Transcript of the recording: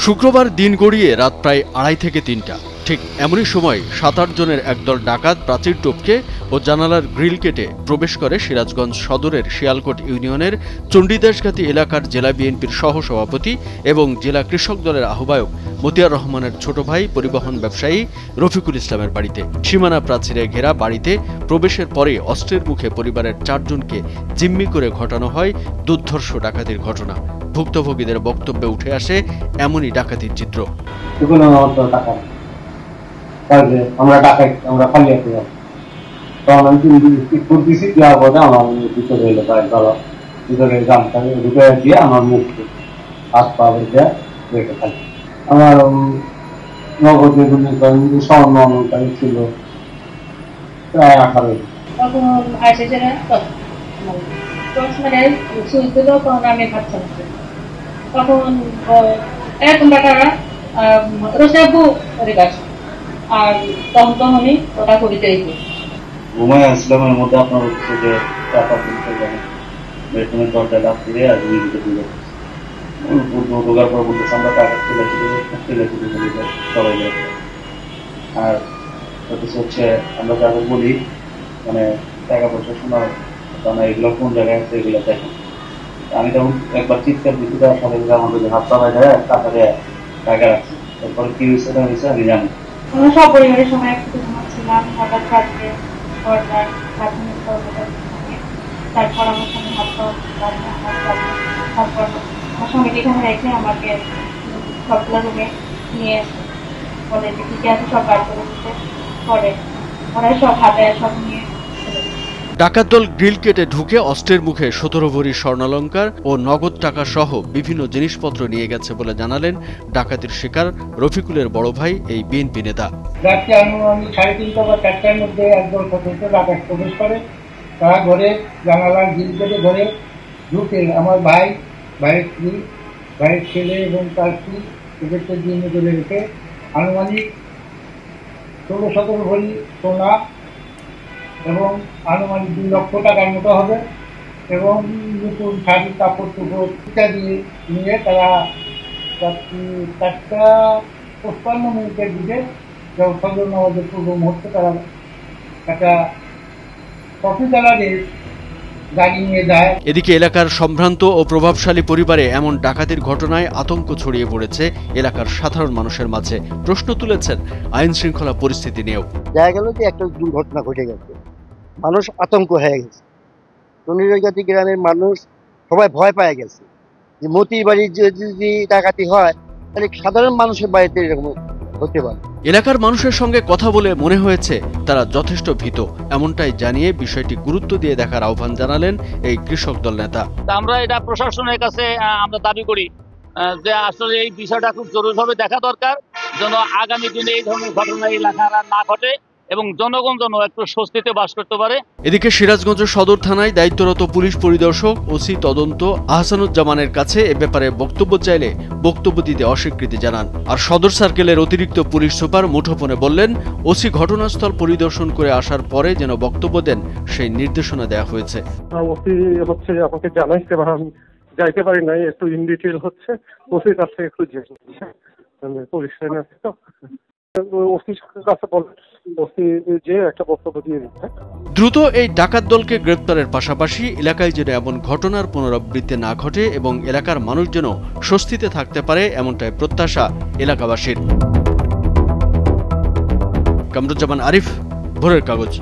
শুক্রবার দিন গড়িয়ে রাত প্রায় 2:30 থেকে 3টা। ঠিক এমনই সময় 7-8 জনের একদল ডাকাত প্রাচীর টপকে ও জানালার গ্রিল কেটে প্রবেশ করে সিরাজগঞ্জ সদরের শিয়ালকোট ইউনিয়নের চণ্ডীদাসঘাটি এলাকার জেলা বিএনপির সহসভাপতি এবং জেলা কৃষক দলের আহ্বায়ক মতিয়ার রহমানের ছোট ভাই পরিবহন ব্যবসায়ী রফিকুল ইসলামের বাড়িতে। সীমানা প্রাচীরে ঘেরা বাড়িতে প্রবেশের পরে অস্ত্রের মুখে পরিবারের 4 জনকে জিম্মি করে ঘটানো হয় দুর্ধর্ষ ডাকাতির ঘটনা। ভুক্তভোগীদের বক্তব্যে উঠে আসে এমনই ডাকাতির চিত্র। আমরা ডাকাই, আমরা খালি আসতে যাই, তখন আমি ফুট দিছি, দেওয়ার পরে আমার ভিতরে এলো প্রায় গলা ভিতরে গামছা ভিতরে দিয়ে আমার মুখ হাত পা বেঁধে রেখে থাকি। আমার নগদে স্বর্ণ অনুদান ছিল প্রায় 18। তখন এসেছিলেন সুইচ দিল, তখন আমি ভাবছিলাম তখন এরকম টাকারা রসেবু গেছে আর তখনই ওটা করিতে ঘুমাই আসলামের মধ্যে আপনার হচ্ছে যে টাকা তুলতে যাবে বেতনের দরজা লাভ করে আর দিকে দিলে ঢোকার পর বলতেছে আমরা টাকা তুলে সবাই যাবে। আর হচ্ছে আমরা যাদের বলি মানে টাকা পয়সা শোনা কারণ এগুলো কোন জায়গায় আছে এগুলো দেখেন। আমি তখন একবার চিৎকার দিতে দেওয়ার সাথে আমাদের হাত পাড়ায় দেয় টাকা দেয় টাকা রাখছি। তারপরে কি হয়েছে না হয়েছে আমি জানি। আমরা সব পরিবারের সময় একটু ঘুমাচ্ছিলাম, হঠাৎ রাত্রে দরজার তারপর আমার সঙ্গে তারপর আমার সঙ্গে এখানে রেখে আমাকে সবগুলো রুমে নিয়ে বলে যে ঠিক আছে সব বার করে দিতে পরে ওরা সব হাতে সব নিয়ে। ডাকাত দল গ্রিল কেটে ঢুকে অস্ত্রের মুখে 17 ভরি স্বর্ণালংকার ও নগদ টাকা সহ বিভিন্ন জিনিসপত্র নিয়ে গেছে বলে জানালেন ডাকাতির শিকার রফিকুলের বড় ভাই এই বিএনপি নেতা। রাত্রে আনুমানিক 3:30 বা 4টার মধ্যে একদল সদস্য ডাকাত প্রবেশ করে। তারা ঘরে জানালার গ্রিল কেটে ঘরে ঢুকে আমার ভাই, ভাইয়ের স্ত্রী, ভাইয়ের ছেলে এবং তার স্ত্রী এদেরকে দিয়ে চলে রেখে আনুমানিক 16-17 ভরি সোনা এবং আনুমানিক 2 লক্ষ টাকার মতো হবে এবং নতুন শাড়ি কাপড় টুপড় ইত্যাদি নিয়ে তারা 4:55 দিকে সদর নবাজের পূর্ব মুহূর্তে তারা একটা কফি কালারের গাড়ি নিয়ে যায়। এদিকে এলাকার সম্ভ্রান্ত ও প্রভাবশালী পরিবারে এমন ডাকাতির ঘটনায় আতঙ্ক ছড়িয়ে পড়েছে এলাকার সাধারণ মানুষের মাঝে। প্রশ্ন তুলেছেন আইন শৃঙ্খলা পরিস্থিতি নিয়েও। দেখা গেল যে একটা দুর্ঘটনা ঘটে গেছে, মানুষ আতঙ্ক হয়ে গেছে। চণ্ডীদাসঘাটি গ্রামের মানুষ সবাই ভয় পেয়ে গেছে যে মতির বাড়ির যদি ডাকাতি হয় তাহলে সাধারণ মানুষের বাড়িতে এরকম হতে পারে। এলাকার মানুষের সঙ্গে কথা বলে মনে হয়েছে তারা যথেষ্ট ভীত, এমনটাই জানিয়ে বিষয়টি গুরুত্ব দিয়ে দেখার আহ্বান জানালেন এই কৃষক দল নেতা। আমরা এটা প্রশাসনের কাছে আমরা দাবি করি যে আসলে এই বিষয়টা খুব জরুরিভাবে দেখা দরকার, যেন আগামী দিনে এই ধরনের ঘটনা এলাকার না ঘটে এবং জনগণ যেন একটু স্বস্তিতে বাস করতে পারে। এদিকে সিরাজগঞ্জ সদর থানায় দায়িত্বরত পুলিশ পরিদর্শক ওসি তদন্ত আহসানুজ্জামানের কাছে এ ব্যাপারে বক্তব্য চাইলে বক্তব্য দিতে অস্বীকৃতি জানান। আর সদর সার্কেলের অতিরিক্ত পুলিশ সুপার মুঠোফোনে বললেন ওসি ঘটনাস্থল পরিদর্শন করে আসার পরে যেন বক্তব্য দেন সেই নির্দেশনা দেওয়া হয়েছে। ওসি হচ্ছে আমাকে জানাইতে বা আমি যাইতে পারি নাই, একটু ইন ডিটেইল হচ্ছে ওসির কাছে একটু পুলিশ দ্রুত এই ডাকাত দলকে গ্রেপ্তারের পাশাপাশি এলাকায় যেন এমন ঘটনার পুনরাবৃত্তি না ঘটে এবং এলাকার মানুষ যেন স্বস্তিতে থাকতে পারে এমনটাই প্রত্যাশা এলাকাবাসীর। কামরুজ্জামান আরিফ, ভোরের কাগজ।